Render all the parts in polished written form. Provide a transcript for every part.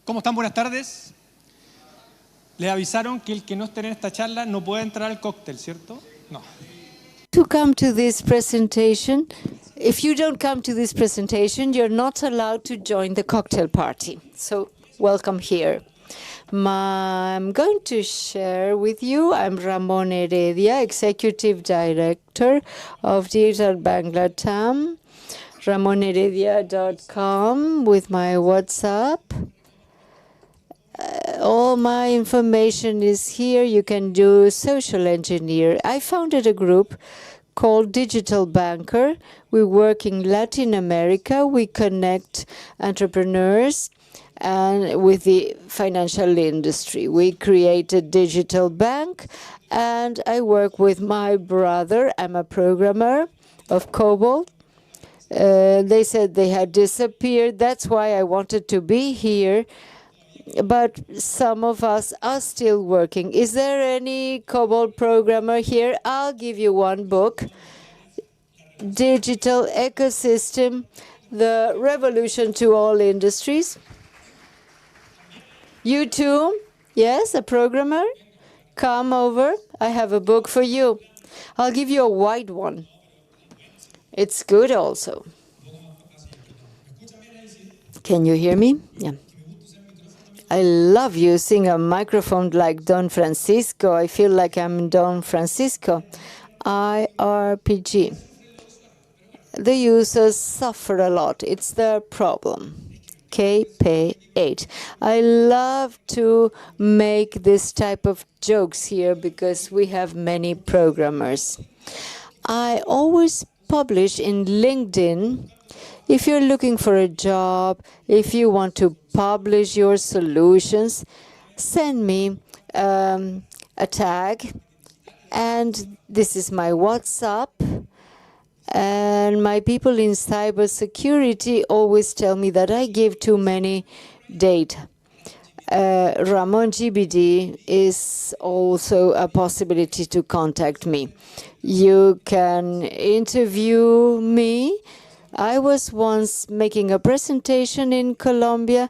¿Cómo están? Buenas tardes. Les avisaron que el que no esté en esta charla no puede entrar al cóctel, ¿cierto? No. To come to this presentation, if you don't come to this presentation, you're not allowed to join the cocktail party. So welcome here. I'm going to share with you, I'm Ramon Heredia, Executive Director of Digital Bank Latam, ramonheredia.com with my WhatsApp. All my information is here. You can do social engineer. I founded a group called Digital Banker. We work in Latin America. We connect entrepreneurs and with the financial industry. We create a digital bank, and I work with my brother. I'm a programmer of COBOL. They said they had disappeared. That's why I wanted to be here. But some of us are still working. Is there any COBOL programmer here? I'll give you one book, Digital Ecosystem, The Revolution to All Industries. You too? Yes, a programmer? Come over. I have a book for you. I'll give you a white one. It's good also. Can you hear me? Yeah. I love using a microphone like Don Francisco. I feel like I'm Don Francisco. IRPG. The users suffer a lot. It's their problem. KP8. I love to make this type of jokes here because we have many programmers. I always publish in LinkedIn. If you're looking for a job, if you want to publish your solutions, send me a tag. And this is my WhatsApp. And my people in cybersecurity always tell me that I give too many data. Ramon GBD is also a possibility to contact me. You can interview me. I was once making a presentation in Colombia,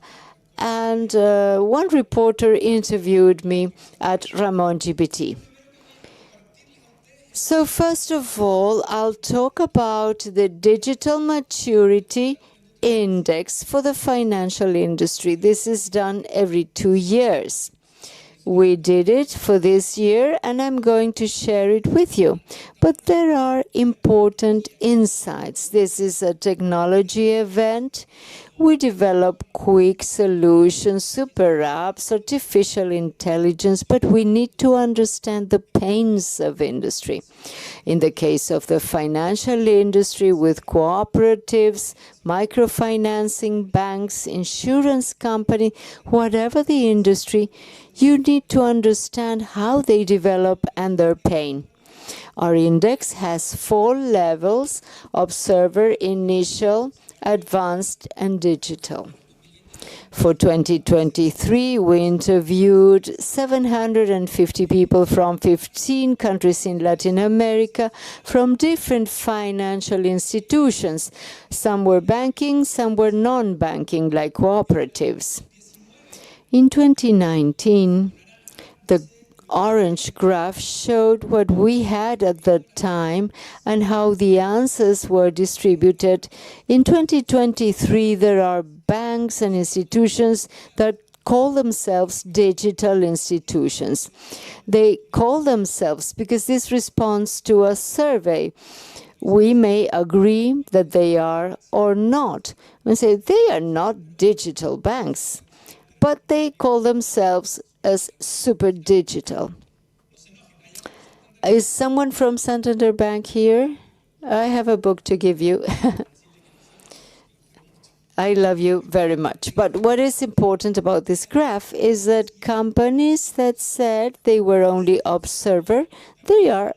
and one reporter interviewed me at Ramon GBT. So first of all, I'll talk about the Digital Maturity Index for the financial industry. This is done every 2 years. We did it for this year, and I'm going to share it with you. But there are important insights. This is a technology event. We develop quick solutions, super apps, artificial intelligence, but we need to understand the pains of industry. In the case of the financial industry with cooperatives, microfinancing banks, insurance company, whatever the industry, you need to understand how they develop and their pain. Our index has 4 levels: observer, initial, advanced, and digital. For 2023, we interviewed 750 people from 15 countries in Latin America, from different financial institutions. Some were banking, some were non-banking, like cooperatives. In 2019, the orange graph showed what we had at the time and how the answers were distributed. In 2023, there are banks and institutions that call themselves digital institutions. They call themselves because this responds to a survey. We may agree that they are or not. We say they are not digital banks, but they call themselves as super digital. Is someone from Santander Bank here? I have a book to give you. I love you very much. But what is important about this graph is that companies that said they were only observer, they are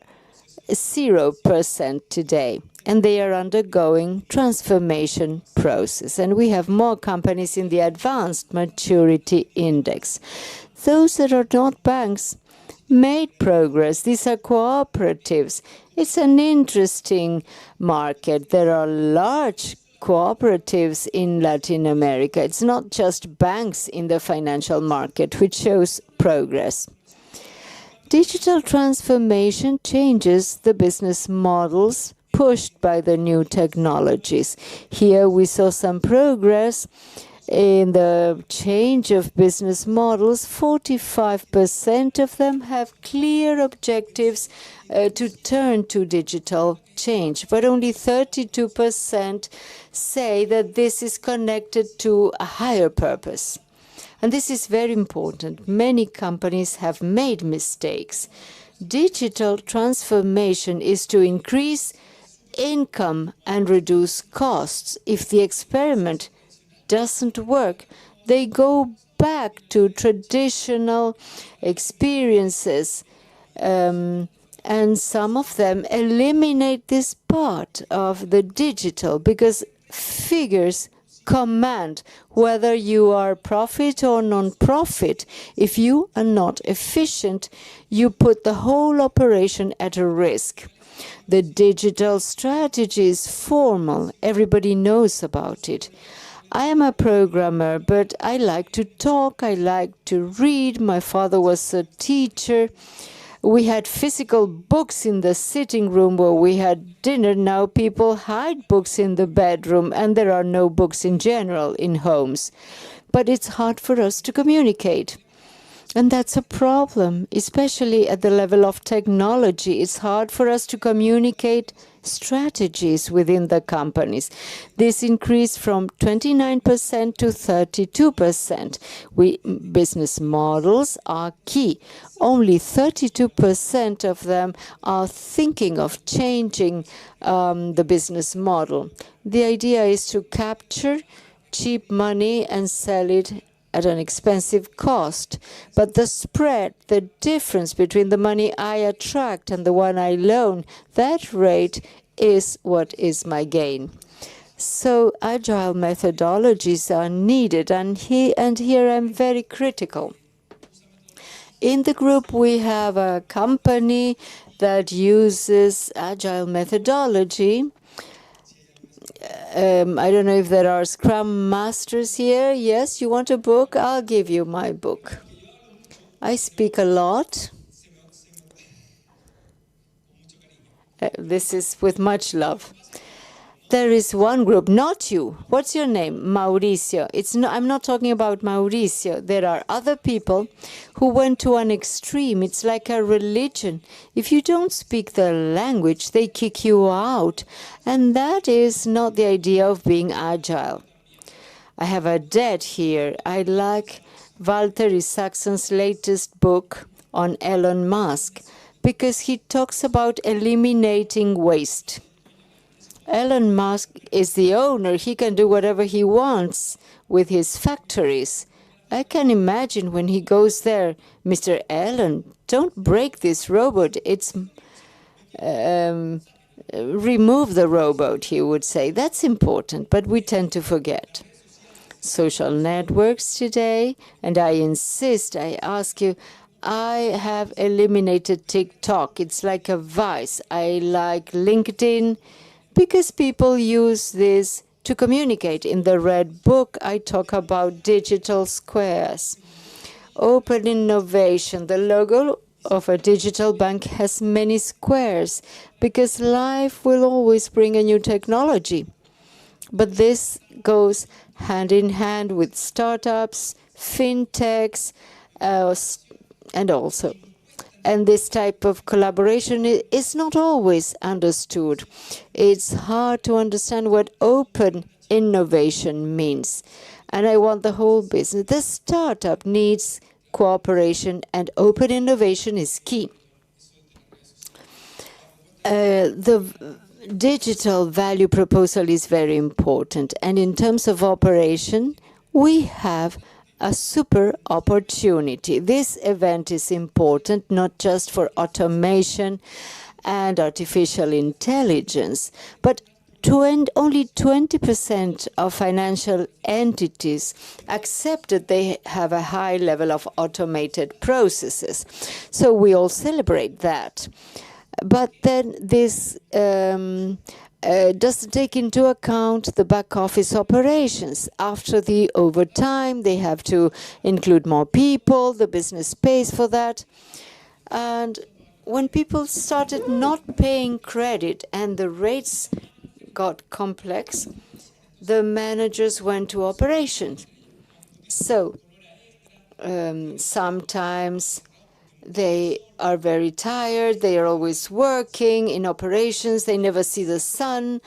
0% today. And they are undergoing transformation process. And we have more companies in the Advanced Maturity Index. Those that are not banks made progress. These are cooperatives. It's an interesting market. There are large cooperatives in Latin America. It's not just banks in the financial market, which shows progress. Digital transformation changes the business models pushed by the new technologies. Here we saw some progress in the change of business models. 45% of them have clear objectives to turn to digital change, but only 32% say that this is connected to a higher purpose. And this is very important. Many companies have made mistakes. Digital transformation is to increase income and reduce costs. If the experiment doesn't work, they go back to traditional experiences, and some of them eliminate this part of the digital because figures command whether you are profit or non-profit. If you are not efficient, you put the whole operation at a risk. The digital strategy is formal. Everybody knows about it. I am a programmer, but I like to talk, I like to read. My father was a teacher. We had physical books in the sitting room where we had dinner. Now people hide books in the bedroom, and there are no books in general in homes. But it's hard for us to communicate. And that's a problem, especially at the level of technology. It's hard for us to communicate strategies within the companies. This increased from 29% to 32%. Business models are key. Only 32% of them are thinking of changing the business model. The idea is to capture cheap money and sell it at an expensive cost. But the spread, the difference between the money I attract and the one I loan, that rate is what is my gain. So agile methodologies are needed, and here I'm very critical. In the group, we have a company that uses agile methodology. I don't know if there are Scrum Masters here. Yes, you want a book? I'll give you my book. I speak a lot. This is with much love. There is one group, not you. What's your name? Mauricio. I'm not talking about Mauricio. There are other people who went to an extreme. It's like a religion. If you don't speak the language, they kick you out. And that is not the idea of being agile. I have a debt here. I like Walter Isaacson's latest book on Elon Musk because he talks about eliminating waste. Elon Musk is the owner. He can do whatever he wants with his factories. I can imagine when he goes there, Mr. Elon, don't break this robot. It's remove the robot, he would say. That's important, but we tend to forget. Social networks today, and I insist, I ask you, I have eliminated TikTok. It's like a vice. I like LinkedIn, because people use this to communicate. In the Red Book, I talk about digital squares. Open innovation. The logo of a digital bank has many squares because life will always bring a new technology. But this goes hand in hand with startups, fintechs, and this type of collaboration is not always understood. It's hard to understand what open innovation means. And I want the whole business. The startup needs cooperation, and open innovation is key. The digital value proposal is very important. And in terms of operation, we have a super opportunity. This event is important not just for automation and artificial intelligence, but only 20% of financial entities accept that they have a high level of automated processes. So we all celebrate that. But then this doesn't take into account the back office operations. After the overtime, they have to include more people, the business pays for that. And when people started not paying credit and the rates got complex, the managers went to operations. So sometimes they are very tired. They are always working in operations. They never see the sun.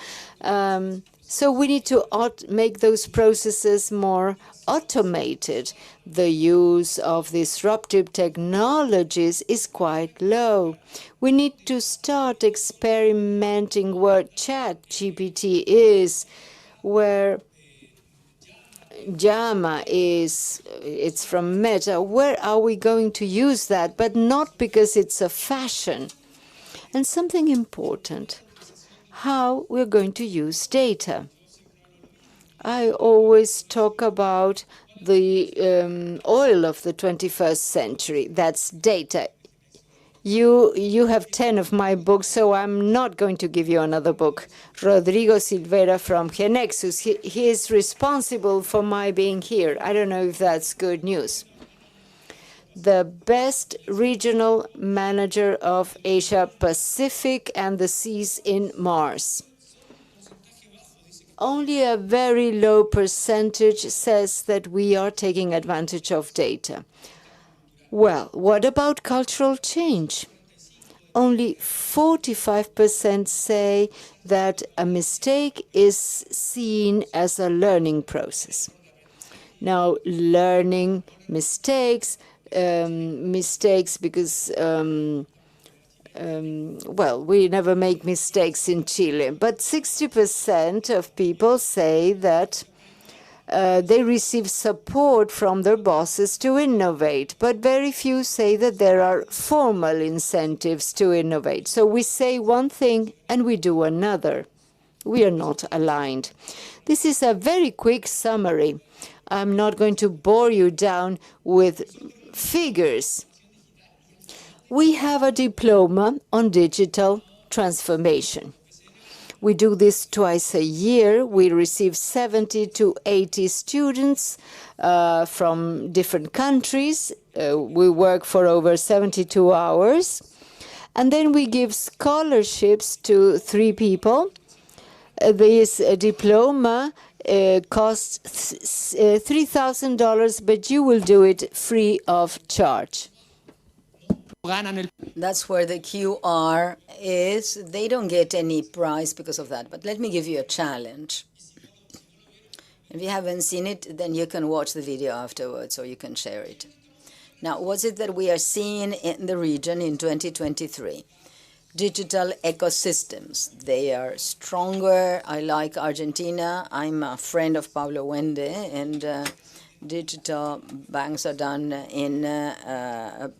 So we need to make those processes more automated. The use of disruptive technologies is quite low. We need to start experimenting where ChatGPT is, where JAMA is, it's from Meta. Where are we going to use that? But not because it's a fashion. And something important, how we're going to use data. I always talk about the oil of the 21st century. That's data. You have 10 of my books, so I'm not going to give you another book. Rodrigo Silveira from Genexus, he is responsible for my being here. I don't know if that's good news. The best regional manager of Asia Pacific and the seas in Mars. Only a very low percentage says that we are taking advantage of data. Well, what about cultural change? Only 45% say that a mistake is seen as a learning process. Now, learning mistakes because, well, we never make mistakes in Chile, but 60% of people say that they receive support from their bosses to innovate, but very few say that there are formal incentives to innovate. So we say one thing and we do another. We are not aligned. This is a very quick summary. I'm not going to bore you down with figures. We have a diploma on digital transformation. We do this twice a year. We receive 70 to 80 students from different countries. We work for over 72 hours. And then we give scholarships to 3 people. This diploma costs $3,000, but you will do it free of charge. That's where the QR is. They don't get any prize because of that. But let me give you a challenge. If you haven't seen it, then you can watch the video afterwards or you can share it. Now, what's it that we are seeing in the region in 2023? Digital ecosystems. They are stronger. I like Argentina. I'm a friend of Pablo Wende, and digital banks are done in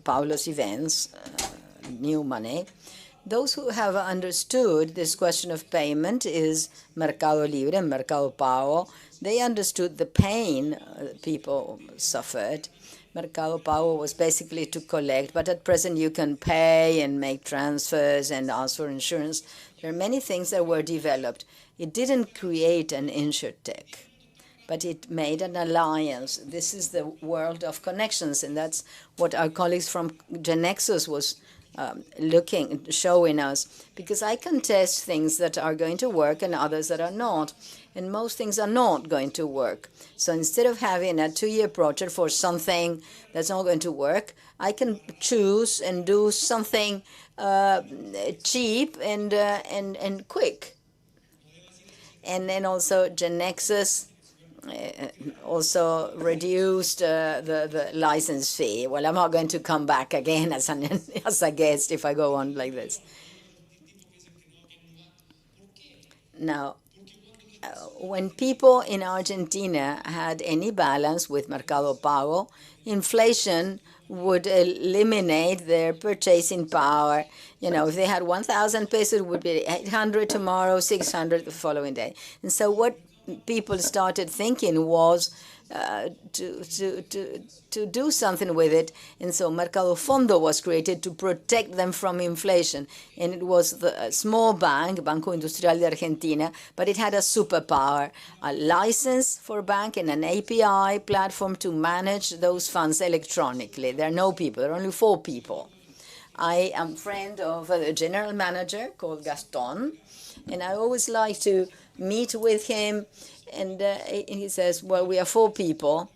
Paulo's events, new money. Those who have understood this question of payment is Mercado Libre and Mercado Pago. They understood the pain people suffered. Mercado Pago was basically to collect, but at present you can pay and make transfers and ask for insurance. There are many things that were developed. It didn't create an insurtech, but it made an alliance. This is the world of connections, and that's what our colleagues from Genexus was showing us. Because I can test things that are going to work and others that are not, and most things are not going to work. So instead of having a 2-year project for something that's not going to work, I can choose and do something cheap and quick. And then also Genexus also reduced the license fee. Well, I'm not going to come back again as a guest if I go on like this. Now, when people in Argentina had any balance with Mercado Pago, inflation would eliminate their purchasing power. You know, if they had 1,000 pesos, it would be 800 tomorrow, 600 the following day. And so what people started thinking was to do something with it. And so Mercado Fondo was created to protect them from inflation. And it was the small bank, Banco Industrial de Argentina, but it had a superpower, a license for bank and an API platform to manage those funds electronically. There are no people, there are only 4 people. I am friend of a general manager called Gaston, and I always like to meet with him. And he says, well, we are 4 people.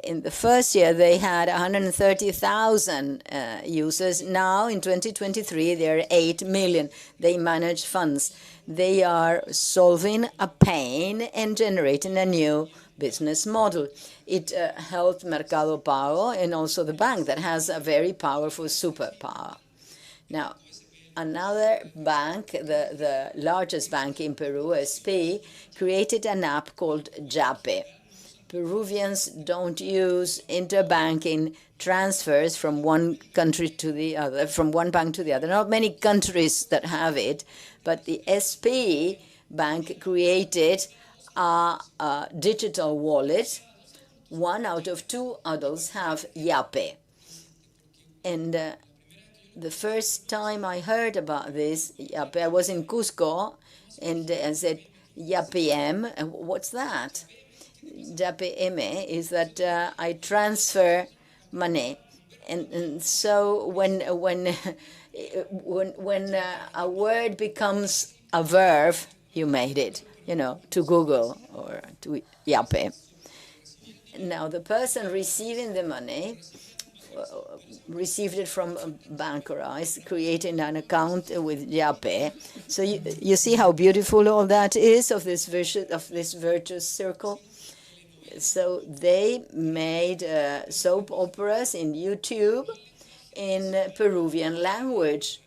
In the first year, they had 130,000 users. Now, in 2023, there are 8 million. They manage funds. They are solving a pain and generating a new business model. It helped Mercado Pago and also the bank that has a very powerful superpower. Now, another bank, the largest bank in Peru, SP, created an app called Yape. Peruvians don't use interbanking transfers from one country to the other, from one bank to the other. Not many countries that have it, but the SP bank created a digital wallet. 1 out of 2 adults have Yape. And the first time I heard about this, Yape, I was in Cusco, and I said, Yapiem, what's that? Yapiem is that I transfer money. And so when a word becomes a verb, you made it, to Google or to Yape. Now, the person receiving the money received it from Bankerise, creating an account with Yape. So you see how beautiful all that is of this virtuous circle. So they made soap operas in YouTube in Peruvian language.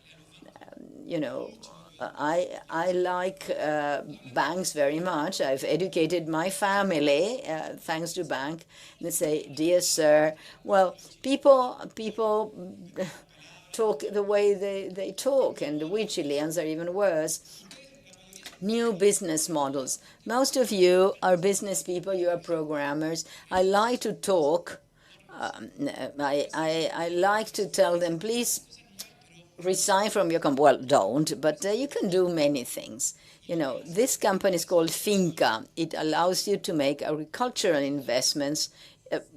I like banks very much. I've educated my family thanks to bank. They say, dear sir, well, people talk the way they talk, and we Chileans are even worse. New business models. Most of you are business people, you are programmers. I like to talk. I like to tell them, please resign from your company. Well, don't, but you can do many things. This company is called Finca. It allows you to make agricultural investments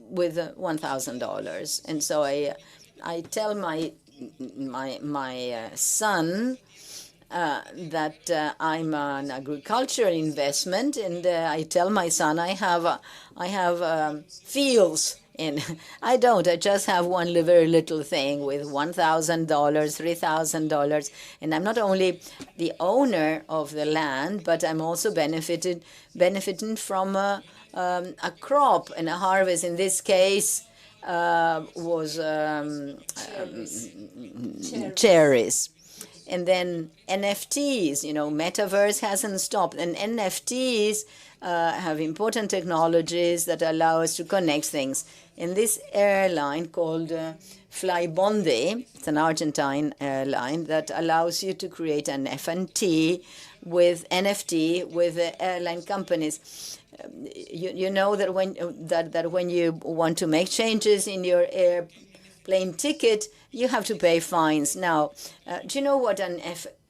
with $1,000. And so I tell my son that I'm an agricultural investment, and I tell my son I have fields. And I don't. I just have one very little thing with $1,000, $3,000. And I'm not only the owner of the land, but I'm also benefiting from a crop and a harvest. In this case, was cherries. And then NFTs, Metaverse hasn't stopped. And NFTs have important technologies that allow us to connect things. In this airline called Flybondi, it's an Argentine airline that allows you to create an NFT with airline companies. You know that when you want to make changes in your airplane ticket, you have to pay fines. Now, do you know what an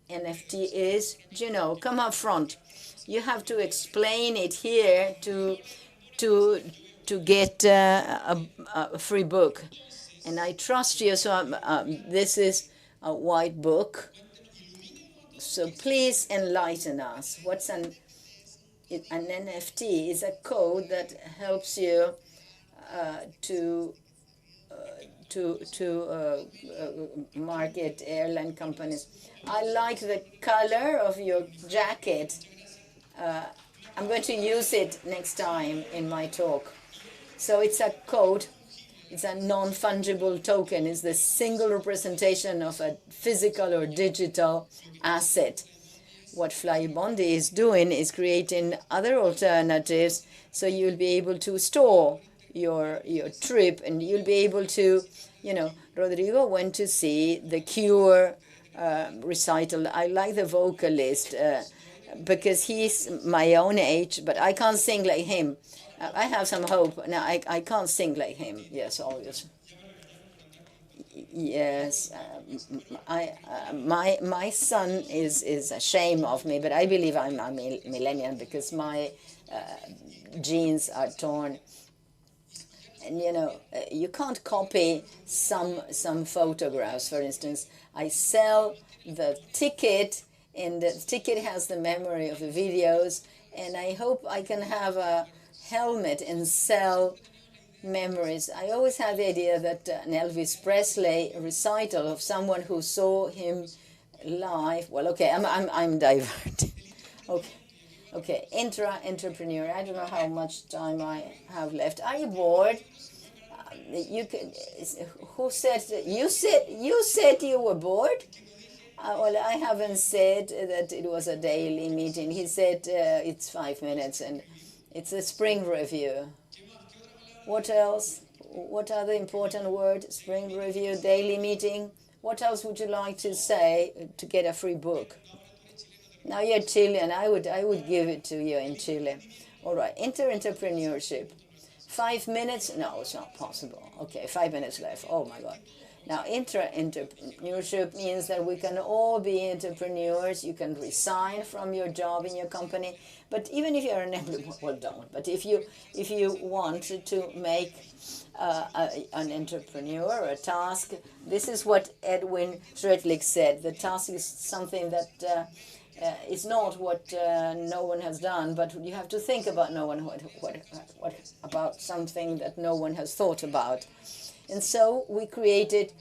NFT is? Do you know? Come up front. You have to explain it here to get a free book. And I trust you, so this is a white book. So please enlighten us. What's an NFT? Is a code that helps you to market airline companies. I like the color of your jacket. I'm going to use it next time in my talk. So it's a code. It's a non-fungible token. It's the single representation of a physical or digital asset. What Flybondi is doing is creating other alternatives, so you'll be able to store your trip, and you'll be able to, Rodrigo went to see the Cure recital. I like the vocalist because he's my own age, but I can't sing like him. I have some hope. Now, I can't sing like him. Yes, obviously. Yes, my son is ashamed of me, but I believe I'm a millennial because my genes are torn. And you can't copy some photographs. For instance, I sell the ticket, and the ticket has the memory of the videos, and I hope I can have a helmet and sell memories. I always had the idea that an Elvis Presley recital of someone who saw him live. Well, okay, I'm diverted. Okay. Okay, entrepreneur. I don't know how much time I have left. Are you bored? You can. Who said you said you were bored? Well, I haven't said that it was a daily meeting. He said it's 5 minutes and it's a spring review. What else? What other important word? Spring review, daily meeting. What else would you like to say to get a free book? Now you're Chilean. I would give it to you in Chile. All right. Entrepreneurship. 5 minutes? No, it's not possible. Okay, 5 minutes left. Oh my God. Now, entrepreneurship means that we can all be entrepreneurs. You can resign from your job in your company, but even if you're an employee, well, don't. But if you want to make an entrepreneur a task, this is what Edwin Schredlich said. The task is something that it's not what no one has done, but you have to think about what about something that no one has thought about. And so we created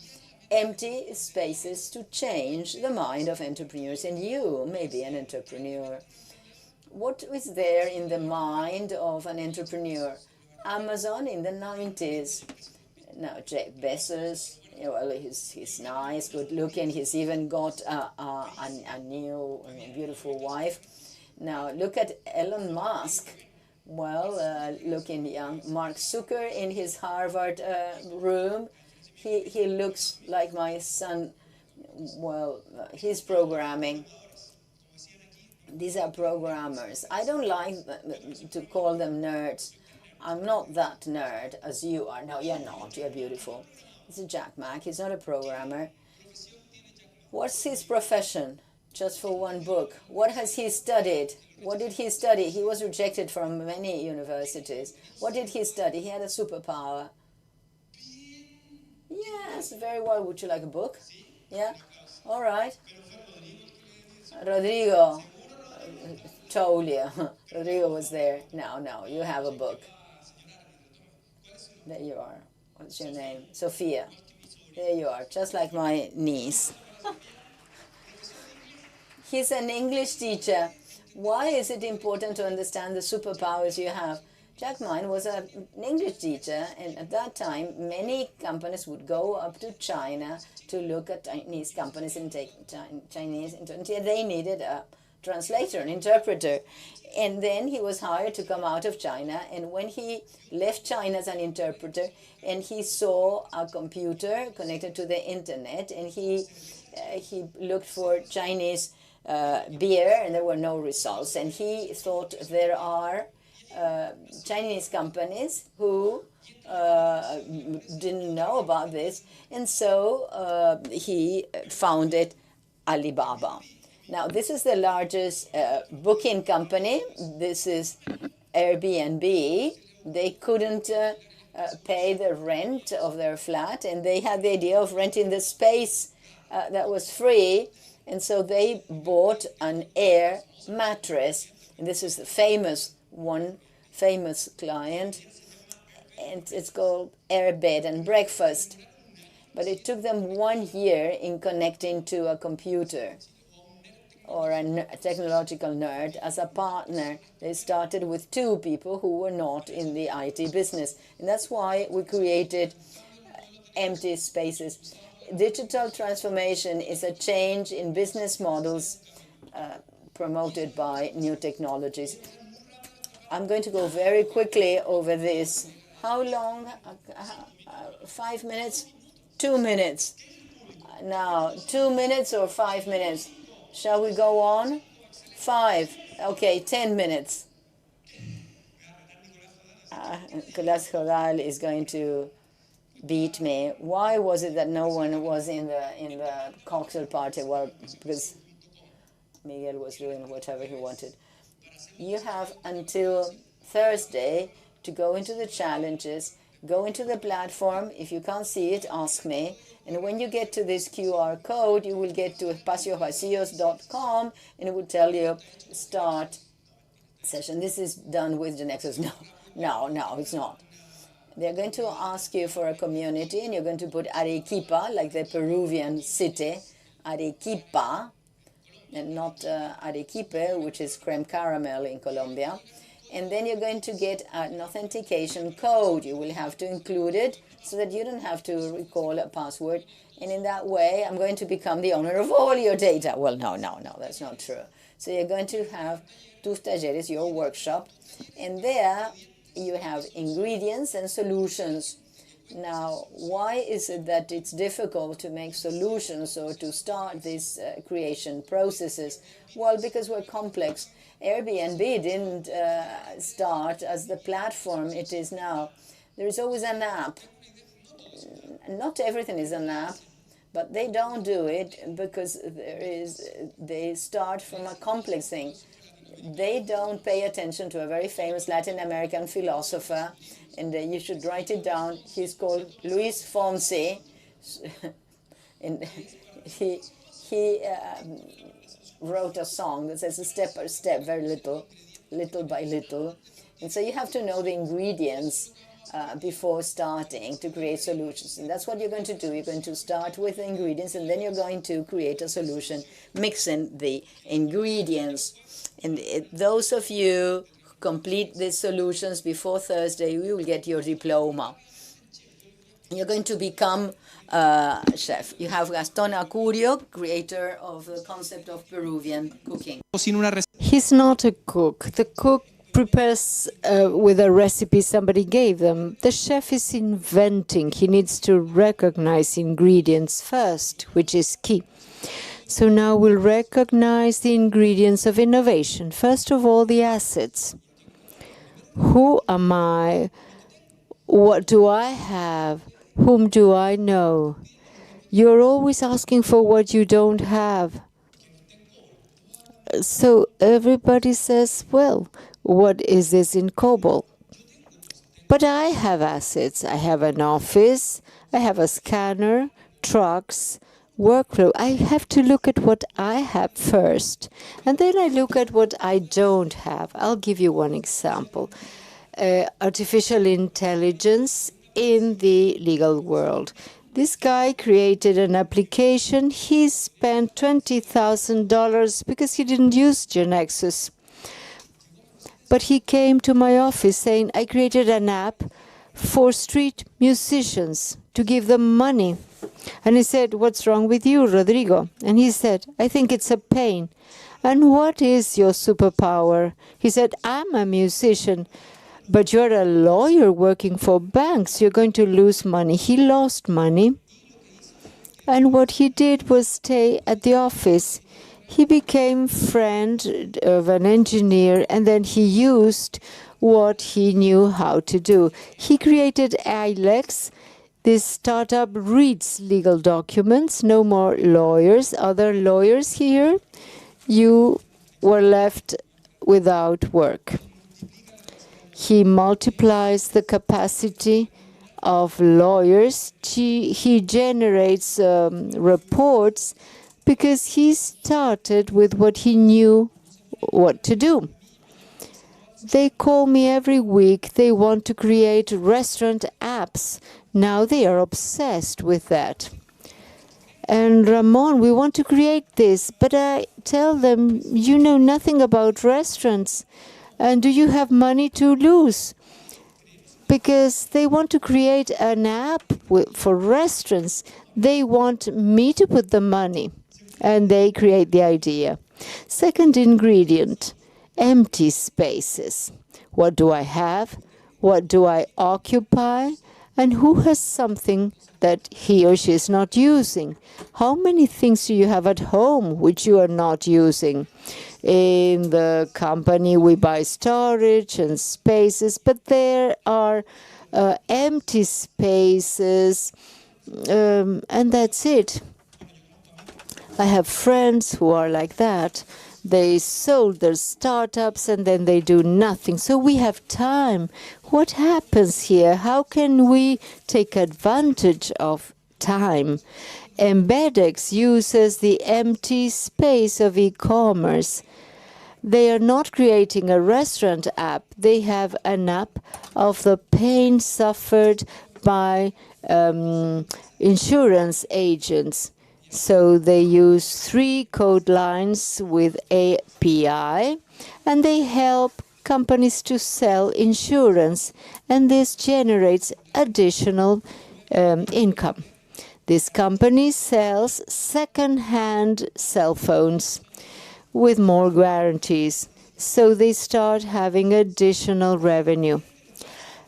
empty spaces to change the mind of entrepreneurs. And you may be an entrepreneur. What is there in the mind of an entrepreneur? Amazon in the 90s. Now, Jeff Bezos, well, he's nice, good looking. He's even got a new, beautiful wife. Now, look at Elon Musk. Well, looking young. Mark Zucker in his Harvard room. He looks like my son. Well, he's programming. These are programmers. I don't like to call them nerds. I'm not that nerd as you are. No, you're not. You're beautiful. It's a Jack Mack. He's not a programmer. What's his profession? Just for one book. What has he studied? What did he study? He was rejected from many universities. What did he study? He had a superpower. Yes, very well. Would you like a book? Yeah? All right. Rodrigo. Told you. Rodrigo was there. No, you have a book. There you are. What's your name? Sophia. There you are, just like my niece. He's an English teacher. Why is it important to understand the superpowers you have? Jack Mine was an English teacher, and at that time, many companies would go up to China to look at Chinese companies and take Chinese into. They needed a translator, an interpreter. And then he was hired to come out of China. And when he left China as an interpreter, and he saw a computer connected to the internet, and he looked for Chinese beer, and there were no results. And he thought there are Chinese companies who didn't know about this. And so he founded Alibaba. Now, this is the largest booking company. This is Airbnb. They couldn't pay the rent of their flat, and they had the idea of renting the space that was free. And so they bought an air mattress. And this is the famous client. And it's called Air Bed and Breakfast. But it took them 1 year in connecting to a computer or a technological nerd as a partner. They started with 2 people who were not in the IT business. And that's why we created empty spaces. Digital transformation is a change in business models promoted by new technologies. I'm going to go very quickly over this. How long? 5 minutes? 2 minutes. Now, 2 minutes or 5 minutes? Shall we go on? 5. Okay, 10 minutes. Colas Jodal is going to beat me. Why was it that no one was in the cocktail party? Well, because Miguel was doing whatever he wanted. You have until Thursday to go into the challenges, go into the platform. If you can't see it, ask me. And when you get to this QR code, you will get to espaciosvacios.com and it will tell you start session. This is done with Genexus. No, it's not. They're going to ask you for a community and you're going to put Arequipa, like the Peruvian city, Arequipa, and not Arequipe, which is creme caramel in Colombia. And then you're going to get an authentication code. You will have to include it so that you don't have to recall a password. And in that way, I'm going to become the owner of all your data. Well, no, that's not true. So you're going to have tus talleres, your workshop, and there you have ingredients and solutions. Now, why is it that it's difficult to make solutions or to start these creation processes? Well, because we're complex. Airbnb didn't start as the platform it is now. There is always an app. Not everything is an app, but they don't do it because they start from a complex thing. They don't pay attention to a very famous Latin American philosopher, and you should write it down. He's called Luis Fonsi, and he wrote a song that says step by step, very little, little by little. And so you have to know the ingredients before starting to create solutions. And that's what you're going to do. You're going to start with the ingredients, and then you're going to create a solution mixing the ingredients. And those of you who complete these solutions before Thursday, you will get your diploma. You're going to become a chef. You have Gaston Acurio, creator of the concept of Peruvian cooking. He's not a cook. The cook prepares with a recipe somebody gave them. The chef is inventing. He needs to recognize ingredients first, which is key. So now we'll recognize the ingredients of innovation. First of all, the assets. Who am I? What do I have? Whom do I know? You're always asking for what you don't have. So everybody says, well, what is this in COBOL? But I have assets. I have an office. I have a scanner, trucks, workflow. I have to look at what I have first, and then I look at what I don't have. I'll give you one example. Artificial intelligence in the legal world. This guy created an application. He spent $20,000 because he didn't use Genexus. But he came to my office saying, I created an app for street musicians to give them money. And he said, what's wrong with you, Rodrigo? And he said, I think it's a pain. And what is your superpower? He said, I'm a musician. But you're a lawyer working for banks. You're going to lose money. He lost money. And what he did was stay at the office. He became friend of an engineer, and then he used what he knew how to do. He created ILEX. This startup reads legal documents. No more lawyers. Other lawyers here, you were left without work. He multiplies the capacity of lawyers. He generates reports because he started with what he knew what to do. They call me every week. They want to create restaurant apps. Now they are obsessed with that. And Ramon, we want to create this, but I tell them, you know nothing about restaurants. And do you have money to lose? Because they want to create an app for restaurants. They want me to put the money, and they create the idea. Second ingredient, empty spaces. What do I have? What do I occupy? And who has something that he or she is not using? How many things do you have at home which you are not using? In the company, we buy storage and spaces, but there are empty spaces, and that's it. I have friends who are like that. They sold their startups and then they do nothing. So we have time. What happens here? How can we take advantage of time? Embedex uses the empty space of e-commerce. They are not creating a restaurant app. They have an app of the pain suffered by insurance agents. So they use 3 code lines with API, and they help companies to sell insurance, and this generates additional income. This company sells second-hand cell phones with more guarantees, so they start having additional revenue.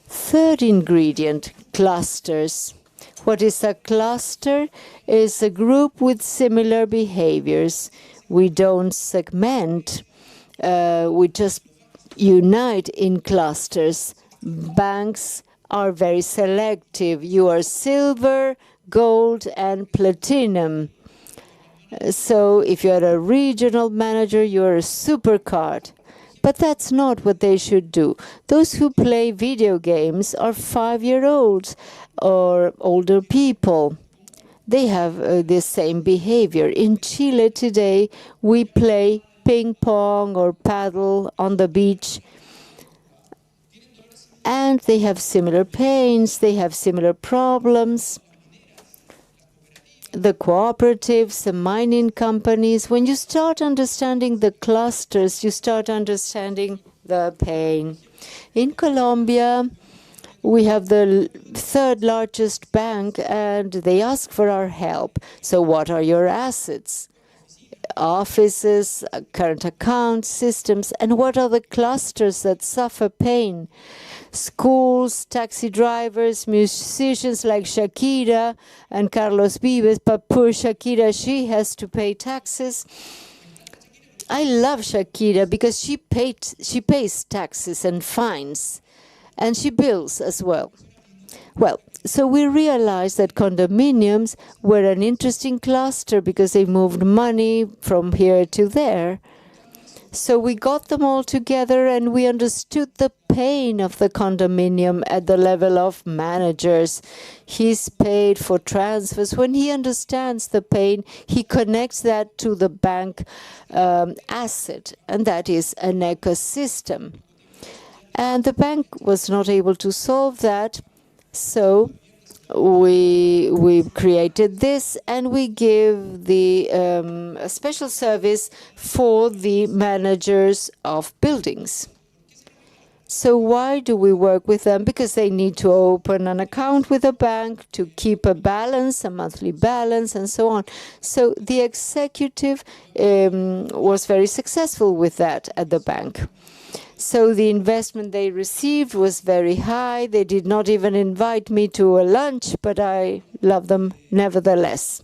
Third ingredient, clusters. What is a cluster? Is a group with similar behaviors. We don't segment, we just unite in clusters. Banks are very selective. You are silver, gold, and platinum. So if you're a regional manager, you're a super card. But that's not what they should do. Those who play video games are 5-year-olds or older people. They have the same behavior. In Chile today, we play ping pong or paddle on the beach, and they have similar pains, they have similar problems. The cooperatives, the mining companies, when you start understanding the clusters, you start understanding the pain. In Colombia, we have the 3rd largest bank, and they ask for our help. So what are your assets? Offices, current account systems, and what are the clusters that suffer pain? Schools, taxi drivers, musicians like Shakira and Carlos Vives, but poor Shakira, she has to pay taxes. I love Shakira because she pays taxes and fines, and she bills as well. Well, so we realized that condominiums were an interesting cluster because they moved money from here to there. So we got them all together and we understood the pain of the condominium at the level of managers. He's paid for transfers. When he understands the pain, he connects that to the bank asset, and that is an ecosystem. And the bank was not able to solve that, so we created this, and we give the a special service for the managers of buildings. So why do we work with them? Because they need to open an account with a bank to keep a balance, a monthly balance, and so on. So the executive was very successful with that at the bank. So the investment they received was very high. They did not even invite me to a lunch, but I love them nevertheless.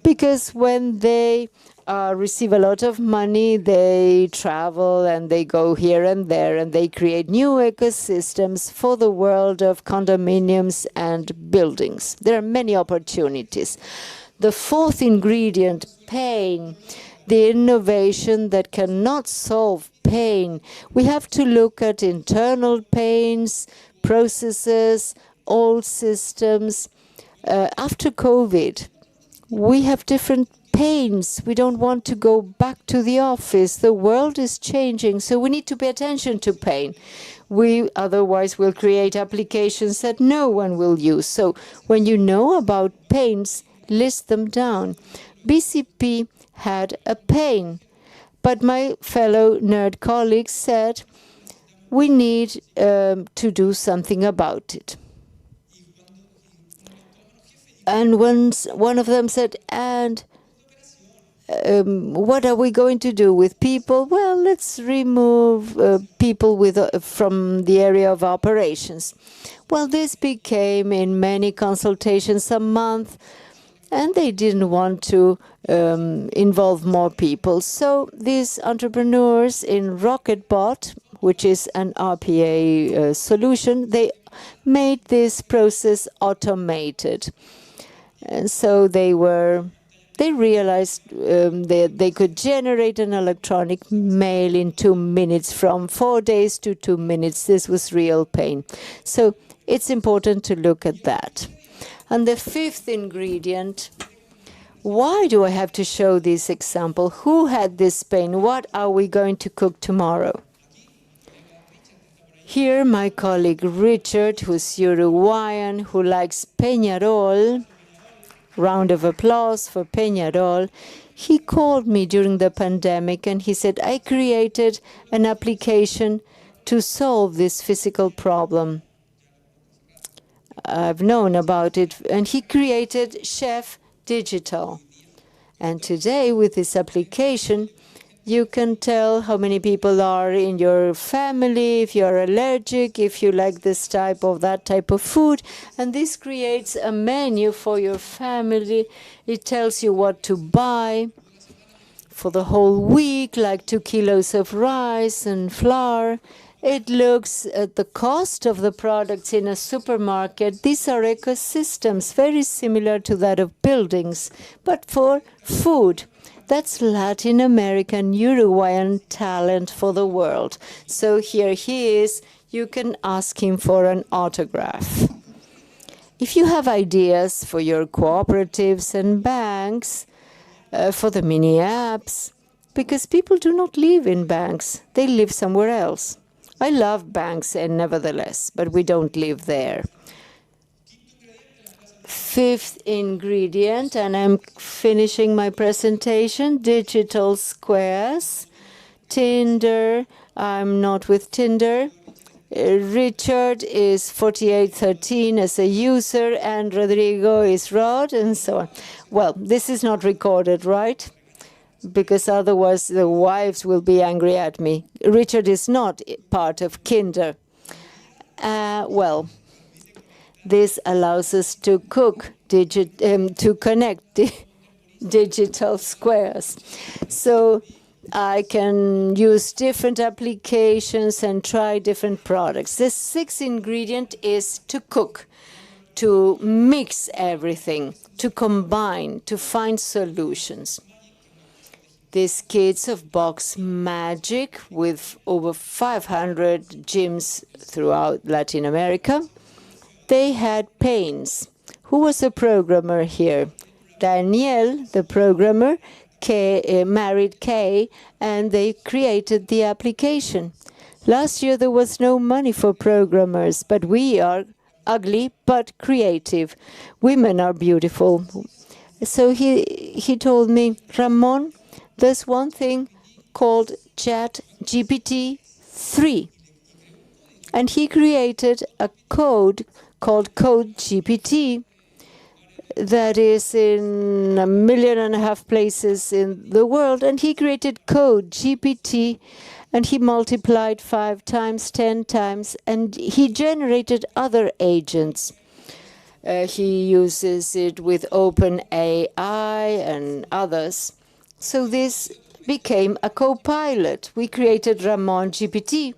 Because when they receive a lot of money, they travel and they go here and there, and they create new ecosystems for the world of condominiums and buildings. There are many opportunities. The 4th ingredient, pain. The innovation that cannot solve pain. We have to look at internal pains, processes, old systems. After COVID, we have different pains. We don't want to go back to the office. The world is changing, so we need to pay attention to pain. We otherwise will create applications that no one will use. So when you know about pains, list them down. BCP had a pain, but my fellow nerd colleagues said we need to do something about it. And once one of them said, and what are we going to do with people? Well, let's remove people from the area of operations. Well, this became in many consultations a month, and they didn't want to involve more people. So these entrepreneurs in Rocketbot, which is an RPA solution, they made this process automated. And so they realized that they could generate an electronic mail in 2 minutes, from 4 days to 2 minutes. This was real pain. So it's important to look at that. And the fifth ingredient, why do I have to show this example? Who had this pain? What are we going to cook tomorrow? Here, my colleague Richard, who's Uruguayan, who likes Peñarol, round of applause for Peñarol, he called me during the pandemic and he said, I created an application to solve this physical problem. I've known about it, and he created Chef Digital. And today, with this application, you can tell how many people are in your family, if you're allergic, if you like this type of that type of food. And this creates a menu for your family. It tells you what to buy for the whole week, like 2 kilos of rice and flour. It looks at the cost of the products in a supermarket. These are ecosystems very similar to that of buildings, but for food. That's Latin American, Uruguayan talent for the world. So here he is. You can ask him for an autograph. If you have ideas for your cooperatives and banks, for the mini apps, because people do not live in banks, they live somewhere else. I love banks, and nevertheless, but we don't live there. Fifth ingredient, and I'm finishing my presentation, digital squares. Tinder, I'm not with Tinder. Richard is 4813 as a user, and Rodrigo is Rod, and so on. Well, this is not recorded, right? Because otherwise the wives will be angry at me. Richard is not part of Kinder. Well, this allows us to connect digital squares. So I can use different applications and try different products. The sixth ingredient is to cook, to mix everything, to combine, to find solutions. These kids of Box Magic, with over 500 gyms throughout Latin America, they had pains. Who was a programmer here? Daniel, the programmer, married Kay, and they created the application. Last year there was no money for programmers, but we are ugly but creative. Women are beautiful. So he told me, Ramon, there's one thing called ChatGPT-3. And he created a code called Code GPT that is in 1.5 million places in the world. And he created Code GPT, and he multiplied 5 times, 10 times, and he generated other agents. He uses it with OpenAI and others. So this became a co-pilot. We created Ramon GPT,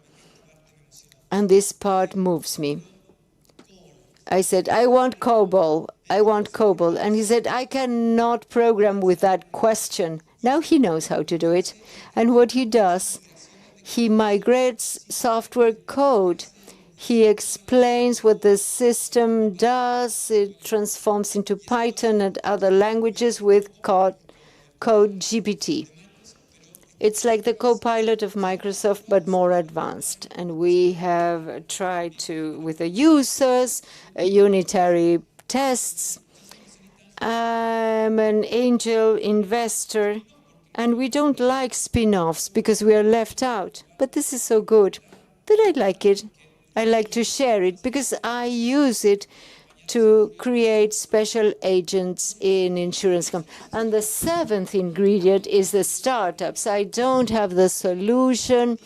and this part moves me. I said, I want COBOL. I want COBOL. And he said, I cannot program with that question. Now he knows how to do it. And what he does, he migrates software code. He explains what the system does. It transforms into Python and other languages with Code GPT. It's like the co-pilot of Microsoft, but more advanced. And we have tried to, with the users, unitary tests. I'm an angel investor, and we don't like spin-offs because we are left out. But this is so good that I like it. I like to share it because I use it to create special agents in insurance companies. And the seventh ingredient is the startups. I don't have the solution.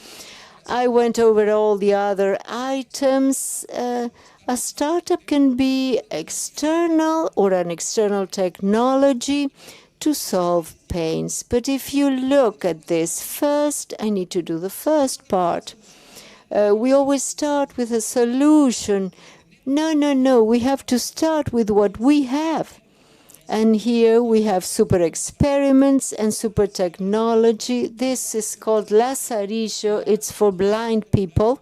I went over all the other items. A startup can be external or an external technology to solve pains. But if you look at this first, I need to do the first part. We always start with a solution. No. We have to start with what we have. And here we have super experiments and super technology. This is called Lazarillo. It's for blind people.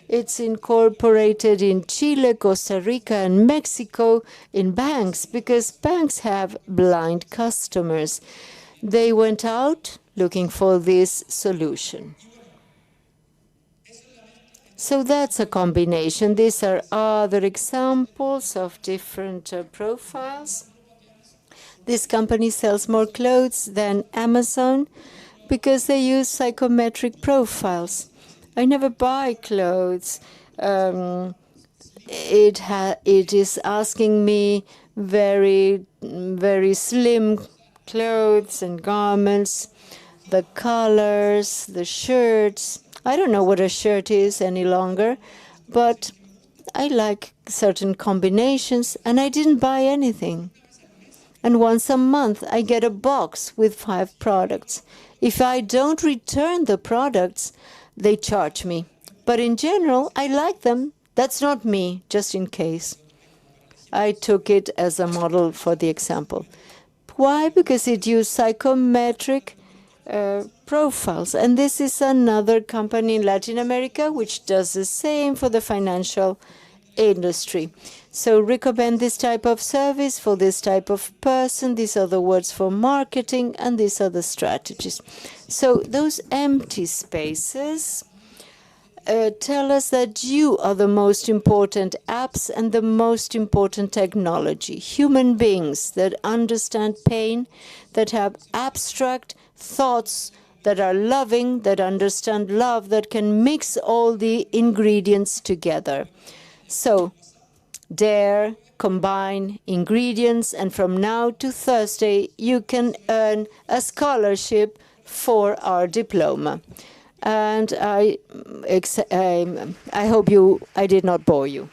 It's incorporated in Chile, Costa Rica, and Mexico in banks because banks have blind customers. They went out looking for this solution. So that's a combination. These are other examples of different profiles. This company sells more clothes than Amazon because they use psychometric profiles. I never buy clothes. It is asking me very slim clothes and garments, the colors, the shirts. I don't know what a shirt is any longer, but I like certain combinations, and I didn't buy anything. And once a month, I get a box with 5 products. If I don't return the products, they charge me. But in general, I like them. That's not me, just in case. I took it as a model for the example. Why? Because it used psychometric profiles. And this is another company in Latin America which does the same for the financial industry. So recommend this type of service for this type of person. These are the words for marketing, and these are the strategies. So those empty spaces tell us that you are the most important apps and the most important technology. Human beings that understand pain, that have abstract thoughts, that are loving, that understand love, that can mix all the ingredients together. So dare, combine ingredients, and from now to Thursday, you can earn a scholarship for our diploma. And I hope I did not bore you.